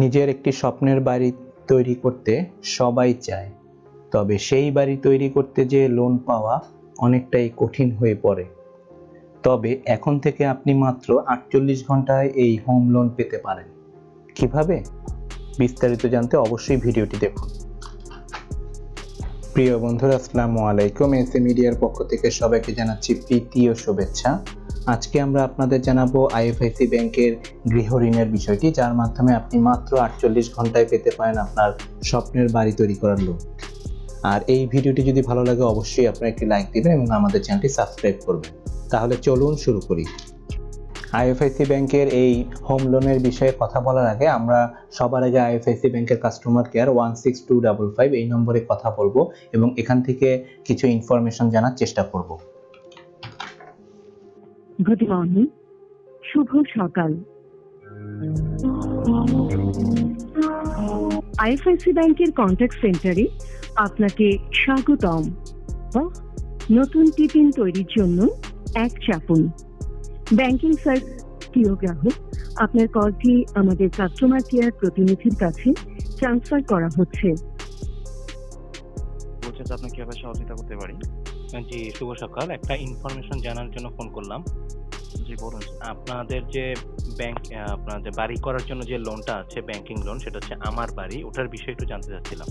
নিজের একটি স্বপ্নের বাড়ি তৈরি করতে সবাই চায়, তবে সেই বাড়ি তৈরি করতে যে লোন পাওয়া অনেকটাই কঠিন হয়ে পড়ে। তবে এখন থেকে আপনি মাত্র 48 ঘন্টায় এই হোম লোন পেতে পারেন। কিভাবে? বিস্তারিত জানতে অবশ্যই ভিডিওটি দেখুন। প্রিয় বন্ধুরা, আসসালামু আলাইকুম। এসএ মিডিয়ার পক্ষ থেকে সবাইকে জানাচ্ছি প্রীতি ও শুভেচ্ছা। আজকে আমরা আপনাদের জানাবো আইএফআইসি ব্যাংকের গৃহ ঋণের বিষয়টি, যার মাধ্যমে আপনি মাত্র 48 ঘন্টায় পেতে পারেন আপনার স্বপ্নের বাড়ি তৈরি করার লোন। আর এই ভিডিওটি যদি ভালো লাগে অবশ্যই আপনারা একটি লাইক দিবেন এবং আমাদের চ্যানেলটি সাবস্ক্রাইব করবেন। তাহলে চলুন শুরু করি। আইএফআইসি ব্যাংকের এই হোম লোনের বিষয়ে কথা বলার আগে আমরা সবার আগে আইএফআইসি ব্যাংকের কাস্টমার কেয়ার 16255 এই নম্বরে কথা বলবো এবং এখান থেকে কিছু ইনফরমেশন জানার চেষ্টা করব। গুড মর্নিং, শুভ সকাল। আইএফআইসি ব্যাংকের কন্ট্যাক্ট সেন্টারে আপনাকে স্বাগতম। নতুন টিফিন তৈরির জন্য এক চাপুন। ব্যাংকিং প্রিয় গ্রাহক, আপনার কলটি আমাদের কাস্টমার কেয়ার প্রতিনিধির কাছে ট্রান্সফার করা হচ্ছে। বলছে যে আপনাকে কিভাবে সহযোগিতা করতে পারি? জি, শুভ সকাল। একটা ইনফরমেশন জানার জন্য ফোন করলাম। জি বলুন। আপনাদের যে ব্যাংক আপনাদের বাড়ি করার জন্য যে লোনটা আছে, ব্যাংকিং লোন, সেটা হচ্ছে আমার বাড়ি, ওটার বিষয়ে একটু জানতে চাচ্ছিলাম।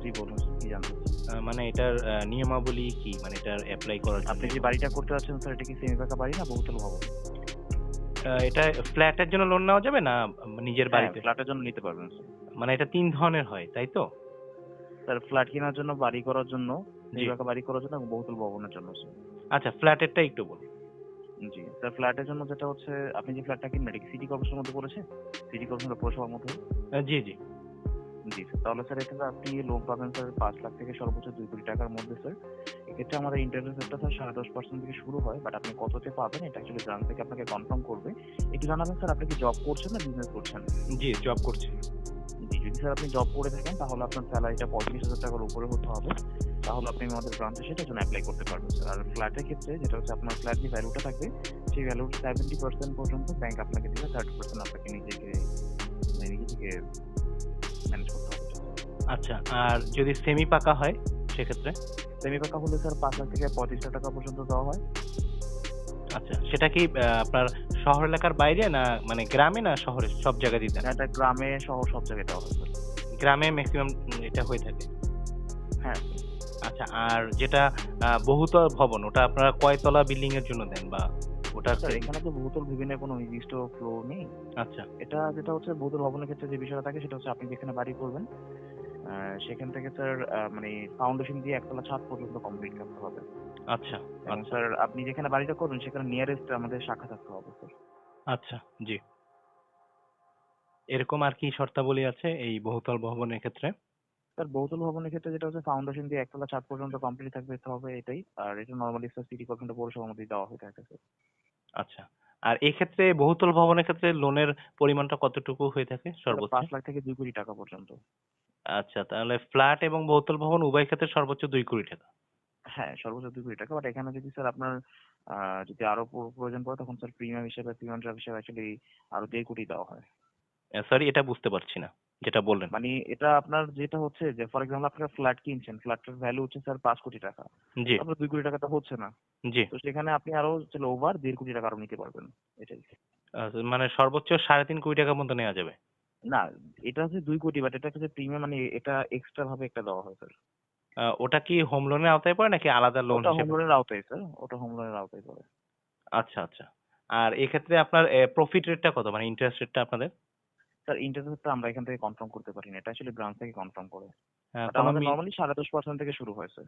জি বলুন, কি জানতে চাচ্ছেন? মানে এটার নিয়মাবলী কি, মানে এটার অ্যাপ্লাই করার জন্য? আপনি যে বাড়িটা করতে যাচ্ছেন স্যার, এটা কি সেমি-পাকা বাড়ি না বহুতল ভবন? এটা ফ্ল্যাটের জন্য লোন নেওয়া যাবে না নিজের বাড়িতে? ফ্ল্যাটের জন্য নিতে পারবেন স্যার। মানে এটা 3 ধরনের হয়, তাই তো? স্যার ফ্ল্যাট কেনার জন্য, বাড়ি করার জন্য, সেমি-পাকা বাড়ি করার জন্য এবং বহুতল ভবনের জন্য স্যার। আচ্ছা, ফ্ল্যাটেরটা একটু বলুন। জি স্যার, ফ্ল্যাটের জন্য যেটা হচ্ছে, আপনি যে ফ্ল্যাটটা কিনবেন এটা কি সিটি কর্পোরেশনের মধ্যে পড়েছে? সিটি কর্পোরেশন পৌরসভার মধ্যে? জি জি। জি স্যার, তাহলে স্যার এখানে আপনি লোন পাবেন স্যার 5 লাখ থেকে সর্বোচ্চ 2 কোটি টাকার মধ্যে স্যার। এক্ষেত্রে আমাদের ইন্টারেস্ট রেটটা স্যার 10.5% থেকে শুরু হয়, বাট আপনি কততে পাবেন এটা অ্যাকচুয়ালি ব্রাঞ্চ থেকে আপনাকে কনফার্ম করবে। একটু জানাবেন স্যার, আপনি কি জব করছেন না বিজনেস করছেন? জি, জব করছি। জি, যদি স্যার আপনি জব করে থাকেন তাহলে আপনার স্যালারিটা 35,000 টাকার উপরে হতে হবে, তাহলে আপনি আমাদের ব্রাঞ্চে সেটার জন্য অ্যাপ্লাই করতে পারবেন স্যার। আর ফ্ল্যাটের ক্ষেত্রে যেটা হচ্ছে, আপনার ফ্ল্যাট যে ভ্যালুটা থাকবে সেই ভ্যালুর 70% পর্যন্ত ব্যাংক আপনাকে দিবে, 30% আপনাকে নিজে থেকে ম্যানেজ করতে হবে। আচ্ছা, আর যদি সেমি পাকা হয় সেক্ষেত্রে? সেমি পাকা হলে স্যার 5 লাখ থেকে 35 লাখ টাকা পর্যন্ত দেওয়া হয়। আচ্ছা, সেটা কি আপনার শহর এলাকার বাইরে, না মানে গ্রামে, না শহরে, সব জায়গায় দিতেন? এটা গ্রামে শহর সব জায়গায় দেওয়া হয় স্যার। গ্রামে ম্যাক্সিমাম এটা হয়ে থাকে। হ্যাঁ। আচ্ছা, আর যেটা বহুতল ভবন, ওটা আপনারা কয়তলা বিল্ডিং এর জন্য দেন, বা ওটা? স্যার এখানে তো বহুতল ভবনের কোনো নির্দিষ্ট ফ্লোর নেই। আচ্ছা এটা যেটা হচ্ছে, বহুতল ভবনের ক্ষেত্রে যে বিষয়টা থাকে সেটা হচ্ছে, আপনি যেখানে বাড়ি করবেন সেখান থেকে স্যার মানে ফাউন্ডেশন দিয়ে একতলা ছাদ পর্যন্ত কমপ্লিট করতে হবে। আচ্ছা এবং স্যার আপনি যেখানে বাড়িটা করবেন সেখানে নিয়ারেস্ট আমাদের শাখা থাকতে হবে স্যার। আচ্ছা জি। এরকম আর কি শর্তাবলী আছে এই বহুতল ভবনের ক্ষেত্রে? স্যার বহুতল ভবনের ক্ষেত্রে যেটা হচ্ছে, ফাউন্ডেশন দিয়ে একতলা ছাদ পর্যন্ত কমপ্লিট থাকতে হবে, এটাই। আর এটা নরমালি স্যার সিটি কর্পোরেশন পৌরসভার মধ্যে দেওয়া হয়ে থাকে স্যার। আচ্ছা, আর এই ক্ষেত্রে বহুতল ভবনের ক্ষেত্রে লোনের পরিমাণটা কতটুকু হয়ে থাকে সর্বোচ্চ? 5 লাখ থেকে 2 কোটি টাকা পর্যন্ত। আচ্ছা, তাহলে ফ্ল্যাট এবং বহুতল ভবন উভয় ক্ষেত্রে সর্বোচ্চ 2 কোটি টাকা? হ্যাঁ, সর্বোচ্চ 2 কোটি টাকা। বাট এখানে যদি স্যার আপনার যদি আরো প্রয়োজন পড়ে, তখন স্যার প্রিমিয়াম হিসেবে, প্রিমিয়াম ড্রাফট হিসেবে অ্যাকচুয়ালি আরো 1.5 কোটি দেওয়া হয়। সরি, এটা বুঝতে পারছি না যেটা বললেন। মানে এটা আপনার যেটা হচ্ছে যে, ফর এক্সাম্পল আপনারা ফ্ল্যাট কিনছেন, ফ্ল্যাটের ভ্যালু হচ্ছে স্যার 5 কোটি টাকা। জি আপনার 2 কোটি টাকা তো হচ্ছে না। জি। তো সেখানে আপনি আরো চলে ওভার 1.5 কোটি টাকা আরো নিতে পারবেন। এটাই। মানে সর্বোচ্চ 3.5 কোটি টাকা পর্যন্ত নেওয়া যাবে? না, এটা হচ্ছে 2 কোটি, বাট এটা হচ্ছে প্রিমিয়াম, মানে এটা এক্সট্রা ভাবে একটা দেওয়া হয় স্যার। ওটা কি হোম লোনের আওতায় পড়ে নাকি আলাদা লোন ওটা হোম হিসেবে? লোনের আওতায় স্যার, ওটা হোম লোনের আওতায় পড়ে। আচ্ছা আচ্ছা। আর এক্ষেত্রে আপনার প্রফিট রেটটা কত, মানে ইন্টারেস্ট রেটটা আপনাদের? স্যার ইন্টারেস্টটা আমরা এখান থেকে কনফার্ম করতে পারি না, এটা আসলে ব্রাঞ্চ থেকে কনফার্ম করে। বাট কোনো আমাদের নরমালি 10.5% থেকে শুরু হয় স্যার।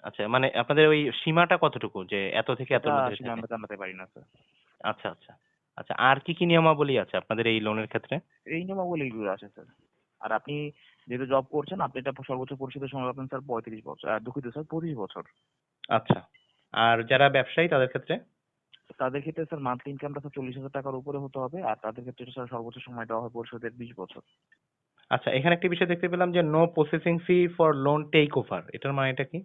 আচ্ছা, মানে আপনাদের ওই সীমাটা কতটুকু, যে এত থেকে এতর এটা মধ্যে আসলে থাকে? আমরা জানাতে পারি না স্যার। আচ্ছা আচ্ছা। আচ্ছা, আর কি কি নিয়মাবলী আছে আপনাদের এই লোনের ক্ষেত্রে? এই নিয়মাবলী এগুলো আছে স্যার। আর আপনি যেহেতু জব করছেন, আপনি এটা সর্বোচ্চ পরিশোধের সময় পাবেন স্যার 35 বছর, দুঃখিত স্যার 25 বছর। আচ্ছা, আর যারা ব্যবসায়ী তাদের ক্ষেত্রে? তাদের ক্ষেত্রে স্যার মান্থলি ইনকামটা স্যার 40,000 টাকার উপরে হতে হবে, আর তাদের ক্ষেত্রে স্যার সর্বোচ্চ সময় দেওয়া হয় পরিশোধের 20 বছর। আচ্ছা, এখানে একটি বিষয় দেখতে পেলাম যে no processing fee for loan take over, এটার মানেটা কি?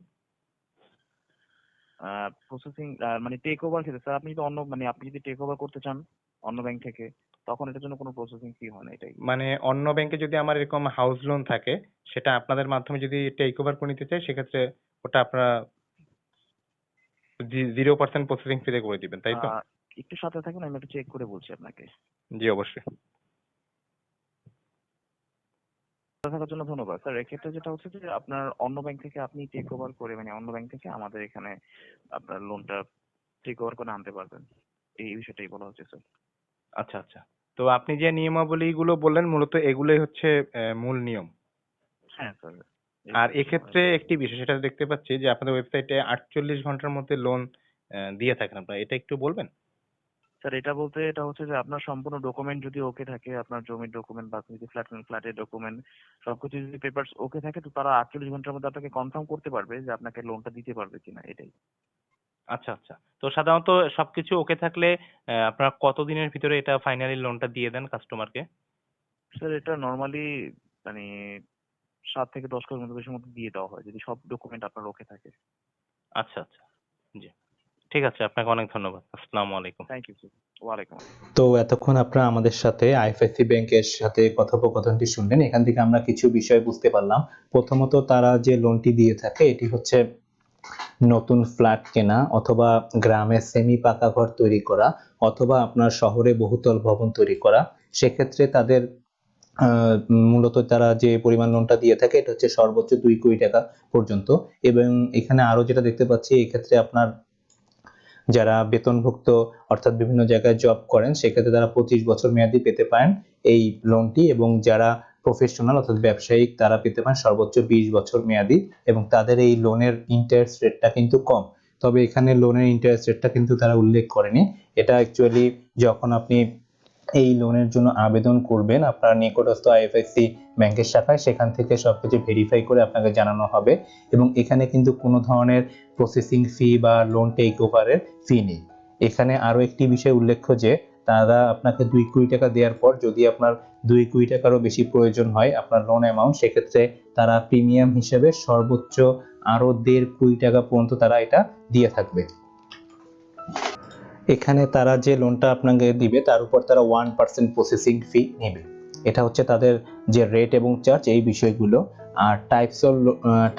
প্রসেসিং মানে টেক ওভার ক্ষেত্রে স্যার, আপনি যদি অন্য, মানে আপনি যদি টেক ওভার করতে চান অন্য ব্যাংক থেকে, তখন এটার জন্য কোনো প্রসেসিং ফি হয় না এটাই। মানে অন্য ব্যাংকে যদি আমার এরকম হাউস লোন থাকে, সেটা আপনাদের মাধ্যমে যদি টেক ওভার করে নিতে চাই, সেক্ষেত্রে ওটা আপনারা 0% প্রসেসিং ফিতে করে দিবেন, তাই তো? একটু সাথে থাকুন, আমি একটু চেক করে বলছি আপনাকে। জি, অবশ্যই। সাথে থাকার জন্য ধন্যবাদ স্যার। এক্ষেত্রে যেটা হচ্ছে যে আপনার অন্য ব্যাংক থেকে আপনি টেক ওভার করে, মানে অন্য ব্যাংক থেকে আমাদের এখানে আপনার লোনটা টেক ওভার করে আনতে পারবেন, এই বিষয়টাই বলা হচ্ছে স্যার। আচ্ছা, আচ্ছা। তো আপনি যে নিয়মাবলীগুলো বললেন, মূলত এগুলোই হচ্ছে মূল নিয়ম। হ্যাঁ স্যার। আর এক্ষেত্রে একটি বিষয় সেটা দেখতে পাচ্ছি যে আপনাদের ওয়েবসাইটে 48 ঘন্টার মধ্যে লোন দিয়ে থাকেন আপনারা। এটা একটু বলবেন? স্যার এটা বলতে এটা হচ্ছে যে আপনার সম্পূর্ণ ডকুমেন্ট যদি ওকে থাকে, আপনার জমির ডকুমেন্ট বা যদি ফ্ল্যাটের ডকুমেন্ট সবকিছু যদি পেপারস ওকে থাকে, তো তারা 48 ঘন্টার মধ্যে আপনাকে কনফার্ম করতে পারবে যে আপনাকে লোনটা দিতে পারবে কিনা, এটাই। আচ্ছা, আচ্ছা। তো সাধারণত সবকিছু ওকে থাকলে আপনারা কতদিনের ভিতরে এটা ফাইনালি লোনটা দিয়ে দেন কাস্টমারকে? স্যার এটা নর্মালি মানে 7 থেকে 10 কর্মদিবসের মধ্যে দিয়ে দেওয়া হয় যদি সব ডকুমেন্ট আপনার ওকে থাকে। আচ্ছা, আচ্ছা। জি। ঠিক আছে। আপনাকে অনেক ধন্যবাদ। আসসালামু আলাইকুম। Thank you sir. ওয়ালাইকুম আসসালাম। তো এতক্ষণ আপনারা আমাদের সাথে আইএফআইসি ব্যাংকের সাথে কথোপকথনটি শুনলেন। এখান থেকে আমরা কিছু বিষয় বুঝতে পারলাম। প্রথমত তারা যে লোনটি দিয়ে থাকে এটি হচ্ছে নতুন ফ্ল্যাট কেনা অথবা গ্রামে সেমি পাকা ঘর তৈরি করা অথবা আপনার শহরে বহুতল ভবন তৈরি করা। সেক্ষেত্রে তাদের মূলত তারা যে পরিমাণ লোনটা দিয়ে থাকে এটা হচ্ছে সর্বোচ্চ 2 কোটি টাকা পর্যন্ত। এবং এখানে আরো যেটা দেখতে পাচ্ছি এক্ষেত্রে আপনার যারা বেতনভুক্ত অর্থাৎ বিভিন্ন জায়গায় জব করেন সেক্ষেত্রে তারা 25 বছর মেয়াদি পেতে পারেন এই লোনটি, এবং যারা প্রফেশনাল অর্থাৎ ব্যবসায়িক তারা পেতে পারেন সর্বোচ্চ 20 বছর মেয়াদি, এবং তাদের এই লোনের ইন্টারেস্ট রেটটা কিন্তু কম। তবে এখানে লোনের ইন্টারেস্ট রেটটা কিন্তু তারা উল্লেখ করেনি। এটা অ্যাকচুয়ালি যখন আপনি এই লোনের জন্য আবেদন করবেন আপনার নিকটস্থ আইএফআইসি ব্যাংকের শাখায়, সেখান থেকে সবকিছু ভেরিফাই করে আপনাকে জানানো হবে। এবং এখানে কিন্তু কোনো ধরনের প্রসেসিং ফি বা লোন টেক ওভারের ফি নেই। এখানে আরো একটি বিষয় উল্লেখ্য যে তারা আপনাকে 2 কোটি টাকা দেওয়ার পর যদি আপনার 2 কোটি টাকারও বেশি প্রয়োজন হয় আপনার লোন অ্যামাউন্ট, সেক্ষেত্রে তারা প্রিমিয়াম হিসেবে সর্বোচ্চ আরো 1.5 কোটি টাকা পর্যন্ত তারা এটা দিয়ে থাকবে। এখানে তারা যে লোনটা আপনাকে দিবে তার উপর তারা 1% প্রসেসিং ফি নেবে। এটা হচ্ছে তাদের যে রেট এবং চার্জ এই বিষয়গুলো। আর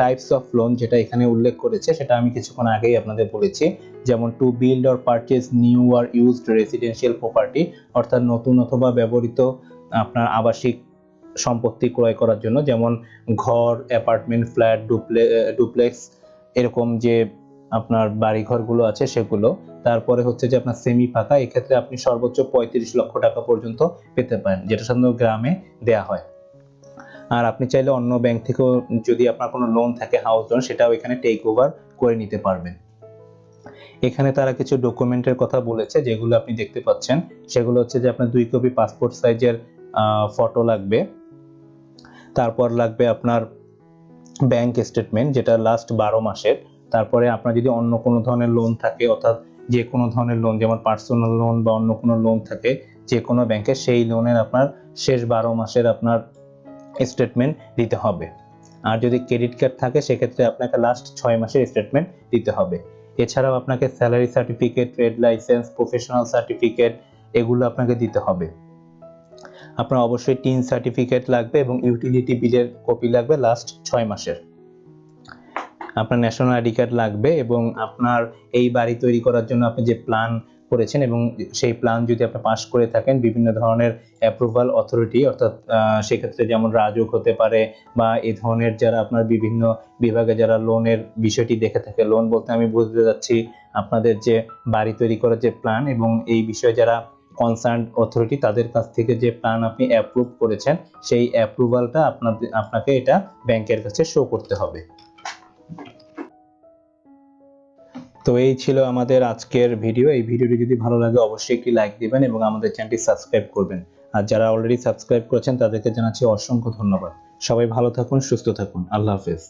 টাইপস অফ লোন যেটা এখানে উল্লেখ করেছে সেটা আমি কিছুক্ষণ আগেই আপনাদের বলেছি, যেমন to build or purchase new are used residential property, অর্থাৎ নতুন অথবা ব্যবহৃত আপনার আবাসিক সম্পত্তি ক্রয় করার জন্য, যেমন ঘর, অ্যাপার্টমেন্ট, ফ্ল্যাট, ডুপ্লেক্স এরকম যে আপনার বাড়িঘরগুলো আছে সেগুলো। তারপরে হচ্ছে যে আপনার সেমি পাকা, এক্ষেত্রে আপনি সর্বোচ্চ 35 লক্ষ টাকা পর্যন্ত পেতে পারেন, যেটা সাধারণত গ্রামে দেয়া হয়। আর আপনি চাইলে অন্য ব্যাংক থেকেও যদি আপনার কোনো লোন থাকে হাউস লোন সেটাও এখানে টেক ওভার করে নিতে পারবেন। এখানে তারা কিছু ডকুমেন্টের কথা বলেছে যেগুলো আপনি দেখতে পাচ্ছেন, সেগুলো হচ্ছে যে আপনার 2 কপি পাসপোর্ট সাইজের ফটো লাগবে, তারপর লাগবে আপনার ব্যাংক স্টেটমেন্ট যেটা লাস্ট 12 মাসের। তারপরে আপনার যদি অন্য কোনো ধরনের লোন থাকে অর্থাৎ যে কোনো ধরনের লোন যেমন পার্সোনাল লোন বা অন্য কোনো লোন থাকে যে কোনো ব্যাংকে, সেই লোনের আপনার শেষ 12 মাসের আপনার স্টেটমেন্ট দিতে হবে। আর যদি ক্রেডিট কার্ড থাকে সেক্ষেত্রে আপনাকে লাস্ট 6 মাসের স্টেটমেন্ট দিতে হবে। এছাড়াও আপনাকে salary certificate, trade licence, professional certificate এগুলো আপনাকে দিতে হবে। আপনার অবশ্যই টিন সার্টিফিকেট লাগবে এবং ইউটিলিটি বিলের কপি লাগবে লাস্ট 6 মাসের। আপনার ন্যাশনাল আইডি কার্ড লাগবে, এবং আপনার এই বাড়ি তৈরি করার জন্য আপনি যে প্ল্যান করেছেন এবং সেই প্ল্যান যদি আপনি পাস করে থাকেন বিভিন্ন ধরনের অ্যাপ্রুভাল অথরিটি, অর্থাৎ সেক্ষেত্রে যেমন রাজউক হতে পারে বা এই ধরনের যারা আপনার বিভিন্ন বিভাগে যারা লোনের বিষয়টি দেখে থাকে, লোন বলতে আমি বুঝতে যাচ্ছি আপনাদের যে বাড়ি তৈরি করার যে প্ল্যান এবং এই বিষয়ে যারা কনসার্ন অথরিটি তাদের কাছ থেকে যে প্ল্যান আপনি অ্যাপ্রুভ করেছেন সেই অ্যাপ্রুভালটা আপনাকে এটা ব্যাংকের কাছে শো করতে হবে। তো এই ছিল আমাদের আজকের ভিডিও। এই ভিডিওটি যদি ভালো লাগে অবশ্যই একটি লাইক দিবেন এবং আমাদের চ্যানেলটি সাবস্ক্রাইব করবেন। আর যারা অলরেডি সাবস্ক্রাইব করেছেন তাদেরকে জানাচ্ছি অসংখ্য ধন্যবাদ। সবাই ভালো থাকুন, সুস্থ থাকুন। আল্লাহ হাফেজ।